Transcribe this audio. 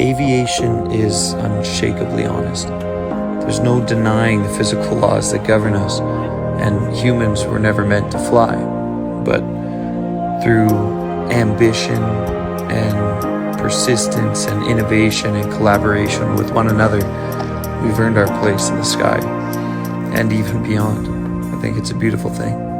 Aviation is unshakably honest. There's no denying the physical laws that govern us, and humans were never meant to fly. But through ambition and persistence and innovation and collaboration with one another, we've earned our place in the sky and even beyond. I think it's a beautiful thing.